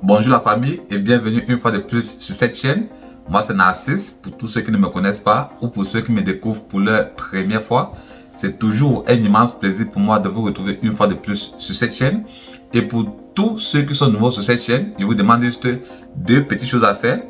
Bonjour la famille et bienvenue une fois de plus sur cette chaîne. Moi c'est Narcisse, pour tous ceux qui ne me connaissent pas ou pour ceux qui me découvrent pour leur première fois. C'est toujours un immense plaisir pour moi de vous retrouver une fois de plus sur cette chaîne. Et pour tous ceux qui sont nouveaux sur cette chaîne, je vous demande juste deux petites choses à faire.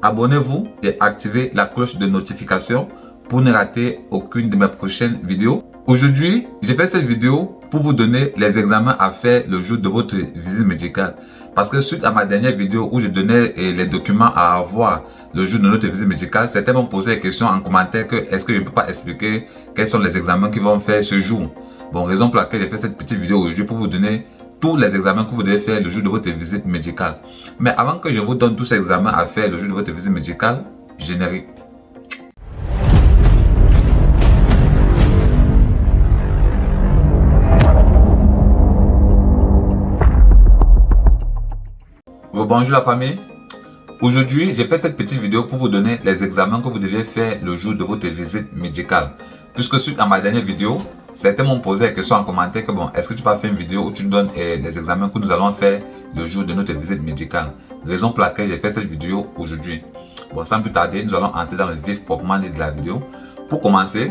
Abonnez-vous et activez la cloche de notification pour ne rater aucune de mes prochaines vidéos. Aujourd'hui, j'ai fait cette vidéo pour vous donner les examens à faire le jour de votre visite médicale. Parce que suite à ma dernière vidéo où je donnais les documents à avoir le jour de notre visite médicale, certains m'ont posé la question en commentaire que est-ce que je ne peux pas expliquer quels sont les examens qu'ils vont faire ce jour. Bon, raison pour laquelle j'ai fait cette petite vidéo aujourd'hui pour vous donner tous les examens que vous devez faire le jour de votre visite médicale. Mais avant que je vous donne tous ces examens à faire le jour de votre visite médicale, générique. Bonjour la famille. Aujourd'hui, j'ai fait cette petite vidéo pour vous donner les examens que vous devez faire le jour de votre visite médicale. Puisque suite à ma dernière vidéo, certains m'ont posé la question en commentaire que bon, est-ce que tu peux faire une vidéo où tu nous donnes les examens que nous allons faire le jour de notre visite médicale. Raison pour laquelle j'ai fait cette vidéo aujourd'hui. Bon, sans plus tarder, nous allons entrer dans le vif proprement dit de la vidéo. Pour commencer,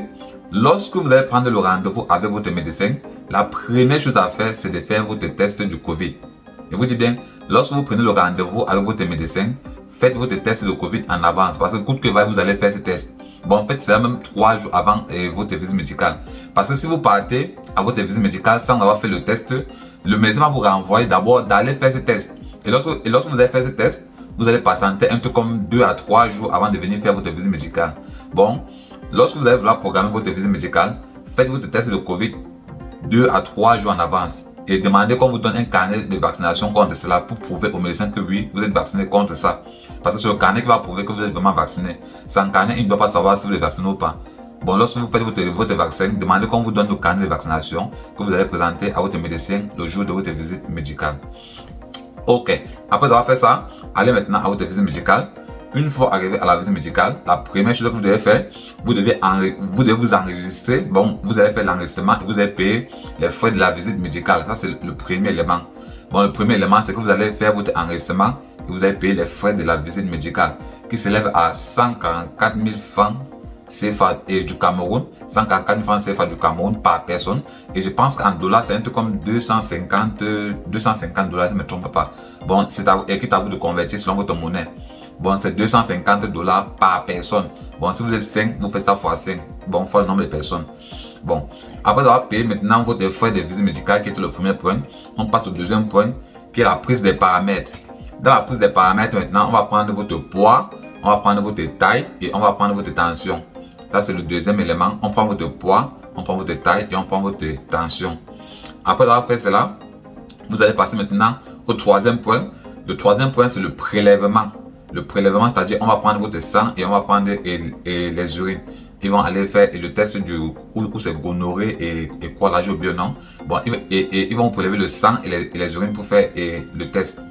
lorsque vous allez prendre le rendez-vous avec votre médecin, la première chose à faire, c'est de faire votre test du Covid. Je vous dis bien, lorsque vous prenez le rendez-vous avec votre médecin, faites votre test de Covid en avance. Parce que coûte que va, vous allez faire ce test. Bon, en fait, c'est même 3 jours avant votre visite médicale. Parce que si vous partez à votre visite médicale sans avoir fait le test, le médecin va vous renvoyer d'abord d'aller faire ce test. Et lorsque vous allez faire ce test, vous allez patienter un peu comme 2 à 3 jours avant de venir faire votre visite médicale. Bon, lorsque vous allez vouloir programmer votre visite médicale, faites votre test de Covid 2 à 3 jours en avance. Et demandez qu'on vous donne un carnet de vaccination contre cela pour prouver au médecin que oui, vous êtes vacciné contre ça. Parce que c'est le carnet qui va prouver que vous êtes vraiment vacciné. Sans carnet, il ne doit pas savoir si vous êtes vacciné ou pas. Bon, lorsque vous faites votre vaccin, demandez qu'on vous donne le carnet de vaccination que vous allez présenter à votre médecin le jour de votre visite médicale. Ok, après avoir fait ça, allez maintenant à votre visite médicale. Une fois arrivé à la visite médicale, la première chose que vous devez faire, vous devez vous enregistrer. Bon, vous allez faire l'enregistrement et vous allez payer les frais de la visite médicale. Ça, c'est le premier élément. Bon, le premier élément, c'est que vous allez faire votre enregistrement et vous allez payer les frais de la visite médicale qui s'élèvent à 144 000 francs CFA du Cameroun, 144 000 francs CFA du Cameroun par personne. Et je pense qu'en dollars, c'est un truc comme 250 $, si je ne me trompe pas. Bon, c'est à vous de convertir selon votre monnaie. Bon, c'est 250 $ par personne. Bon, si vous êtes 5, vous faites ça fois 5. Bon, fois le nombre de personnes. Bon, après avoir payé maintenant votre frais de visite médicale, qui était le premier point, on passe au deuxième point, qui est la prise des paramètres. Dans la prise des paramètres, maintenant, on va prendre votre poids, on va prendre votre taille et on va prendre votre tension. Ça, c'est le deuxième élément. On prend votre poids, on prend votre taille et on prend votre tension. Après avoir fait cela, vous allez passer maintenant au troisième point. Le troisième point, c'est le prélèvement. Le prélèvement, c'est-à-dire on va prendre votre sang et on va prendre les urines. Ils vont aller faire le test où c'est gonorrhée et quoi, là, j'ai oublié le nom. Bon, ils vont prélever le sang et les urines pour faire le test.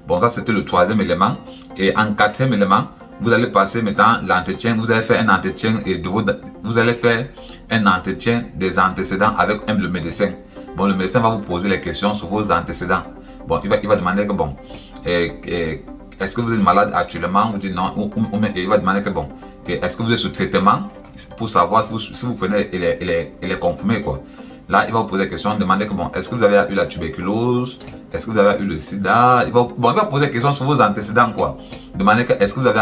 Bon, ça c'était le troisième élément. Et en quatrième élément, vous allez passer maintenant l'entretien. Vous allez faire un entretien vous allez faire un entretien des antécédents avec le médecin. Bon, le médecin va vous poser les questions sur vos antécédents. Bon, il va demander que bon, est-ce que vous êtes malade actuellement? Vous dites non. Il va demander que bon, est-ce que vous êtes sous traitement pour savoir si vous prenez les comprimés quoi. Là, il va vous poser la question, demander que bon, est-ce que vous avez eu la tuberculose? Est-ce que vous avez eu le sida? Il va poser des questions sur vos antécédents quoi. Demander que est-ce que vous avez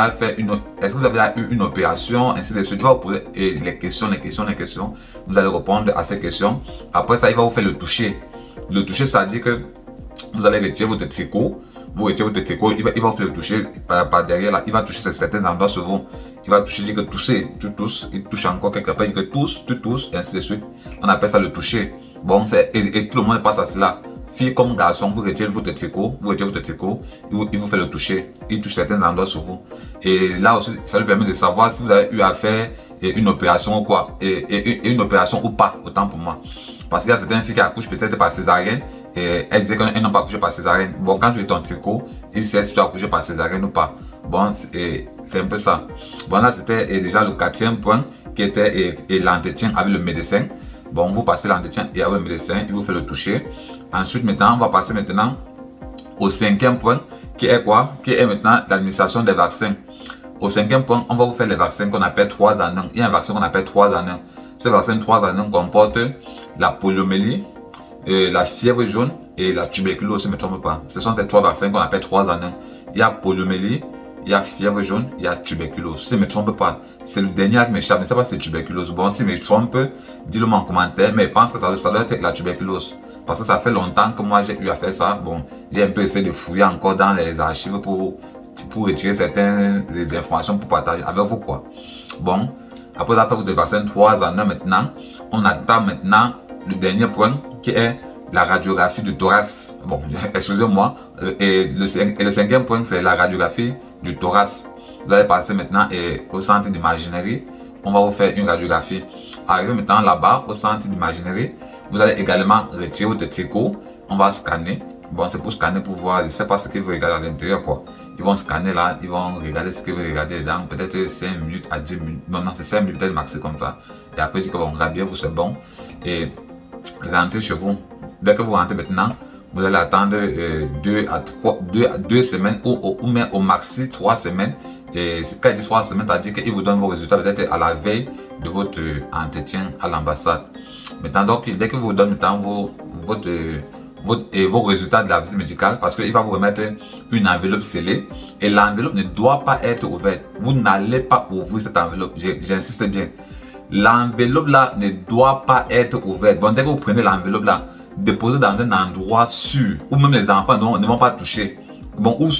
eu une opération, ainsi de suite. Il va vous poser les questions. Vous allez répondre à ces questions. Après ça, il va vous faire le toucher. Le toucher, ça veut dire que vous allez retirer votre tricot. Vous retirez votre tricot, il va vous faire le toucher par derrière là, il va toucher certains endroits sur vous. Il va toucher, dire que tousser, tu tousses, il touche encore quelque part, il dit que tousse, tu tousses, et ainsi de suite. On appelle ça le toucher. Bon, et tout le monde passe à cela. Fille comme garçon, vous retirez votre tricot, il vous fait le toucher, il touche certains endroits sur vous. Et là aussi, ça lui permet de savoir si vous avez eu à faire une opération ou quoi, et une opération ou pas, autant pour moi. Parce qu'il y a certaines filles qui accouchent peut-être par césarienne, et elles disaient qu'elles n'ont pas accouché par césarienne. Bon, quand tu es ton tricot, il sait si tu as accouché par césarienne ou pas. Bon, c'est un peu ça. Bon, là, c'était déjà le quatrième point, qui était l'entretien avec le médecin. Bon, vous passez l'entretien et avec le médecin, il vous fait le toucher. Ensuite, maintenant, on va passer maintenant au 5e point, qui est quoi? Qui est maintenant l'administration des vaccins. Au 5e point, on va vous faire les vaccins qu'on appelle 3 en 1. Il y a un vaccin qu'on appelle 3 en 1. Ce vaccin 3 en 1 comporte la poliomyélite, la fièvre jaune et la tuberculose, si je ne me trompe pas. Ce sont ces 3 vaccins qu'on appelle 3 en 1. Il y a poliomyélite, il y a fièvre jaune, il y a tuberculose. Si je ne me trompe pas, c'est le dernier qui m'échappe. Je ne sais pas si c'est tuberculose. Bon, si je me trompe, dis-le moi en commentaire. Mais je pense que ça doit être la tuberculose. Parce que ça fait longtemps que moi j'ai eu à faire ça. Bon, j'ai un peu essayé de fouiller encore dans les archives pour retirer certaines informations pour partager avec vous, quoi. Bon, après avoir fait des vaccins 3 en 1 maintenant, on attend maintenant le dernier point qui est la radiographie du thorax. Bon, excusez-moi. Et le 5e point, c'est la radiographie du thorax. Vous allez passer maintenant au centre d'imagerie. On va vous faire une radiographie. Arrivé maintenant là-bas, au centre d'imagerie, vous allez également retirer votre tricot. On va scanner. Bon, c'est pour scanner pour voir, je ne sais pas ce qu'ils veulent regarder à l'intérieur, quoi. Ils vont scanner là, ils vont regarder ce qu'ils veulent regarder dedans, peut-être 5 minutes à 10 minutes. Non, c'est 5 minutes, peut-être max comme ça. Et après, ils disent que bon, rhabillez-vous, c'est bon. Et rentrez chez vous. Dès que vous rentrez maintenant, vous allez attendre 2 semaines ou même au maxi 3 semaines. Et quand il dit 3 semaines, c'est-à-dire qu'ils vous donnent vos résultats peut-être à la veille de votre entretien à l'ambassade. Maintenant, donc, dès que vous donnez vos résultats de la visite médicale, parce qu'il va vous remettre une enveloppe scellée et l'enveloppe ne doit pas être ouverte. Vous n'allez pas ouvrir cette enveloppe, j'insiste bien. L'enveloppe là ne doit pas être ouverte. Bon, dès que vous prenez l'enveloppe là, déposez dans un endroit sûr où même les enfants ne vont pas toucher. Bon, où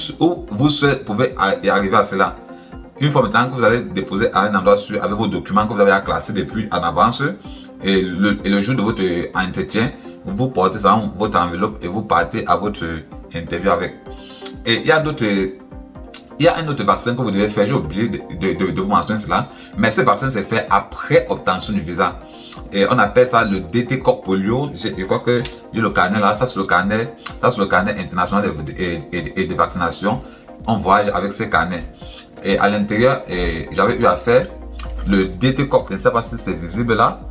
vous seul pouvez y arriver à cela. Une fois maintenant que vous allez déposer à un endroit sûr avec vos documents que vous avez à classer depuis en avance et le jour de votre entretien, vous portez ça dans votre enveloppe et vous partez à votre interview avec. Et il y a un autre vaccin que vous devez faire, j'ai oublié de vous mentionner cela, mais ce vaccin c'est fait après obtention du visa. Et on appelle ça le DT Corp Polio. Je crois que j'ai le carnet là, ça c'est le carnet international de vaccination. On voyage avec ces carnets. Et à l'intérieur, j'avais eu à faire le DT Corp, je ne sais pas si c'est visible là.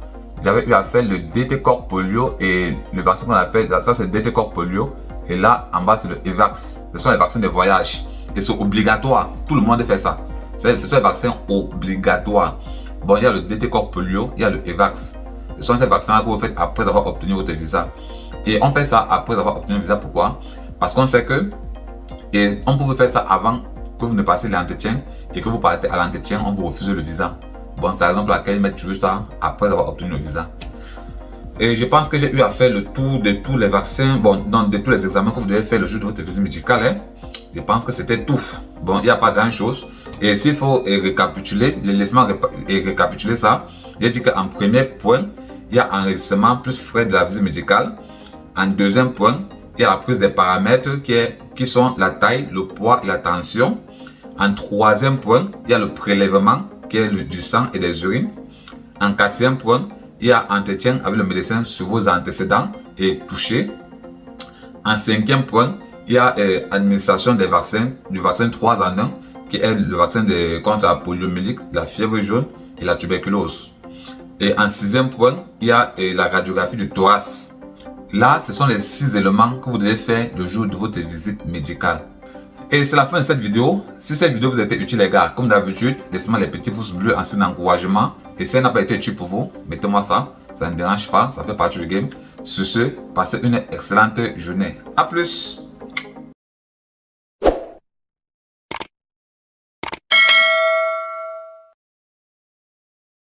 J'avais eu à faire le DT Corp Polio et le vaccin qu'on appelle, ça c'est DT Corp Polio. Et là, en bas, c'est le EVAX. Ce sont les vaccins de voyage. Et c'est obligatoire. Tout le monde fait ça. Ce sont les vaccins obligatoires. Bon, il y a le DT Corp Polio, il y a le EVAX. Ce sont ces vaccins que vous faites après avoir obtenu votre visa. Et on fait ça après avoir obtenu le visa. Pourquoi? Parce qu'on sait que on peut faire ça avant que vous ne passiez l'entretien et que vous partez à l'entretien, on vous refuse le visa. Bon, c'est la raison pour laquelle ils mettent toujours ça après avoir obtenu le visa. Et je pense que j'ai eu à faire le tour de tous les vaccins, bon, de tous les examens que vous devez faire le jour de votre visite médicale. Hein. Je pense que c'était tout. Bon, il n'y a pas grand chose. Et s'il faut récapituler, laissez-moi récapituler ça. J'ai dit qu'en premier point, il y a enregistrement plus frais de la visite médicale. En deuxième point, il y a la prise des paramètres qui sont la taille, le poids et la tension. En troisième point, il y a le prélèvement qui est du sang et des urines. En quatrième point, il y a entretien avec le médecin sur vos antécédents et toucher. En cinquième point, il y a administration des vaccins, du vaccin 3 en 1, qui est le vaccin contre la poliomyélite, la fièvre jaune et la tuberculose. Et en sixième point, il y a la radiographie du thorax. Là, ce sont les 6 éléments que vous devez faire le jour de votre visite médicale. Et c'est la fin de cette vidéo. Si cette vidéo vous a été utile les gars, comme d'habitude, laissez-moi les petits pouces bleus en signe d'encouragement. Et si elle n'a pas été utile pour vous, mettez-moi ça. Ça ne dérange pas, ça fait partie du game. Sur ce, passez une excellente journée. A plus!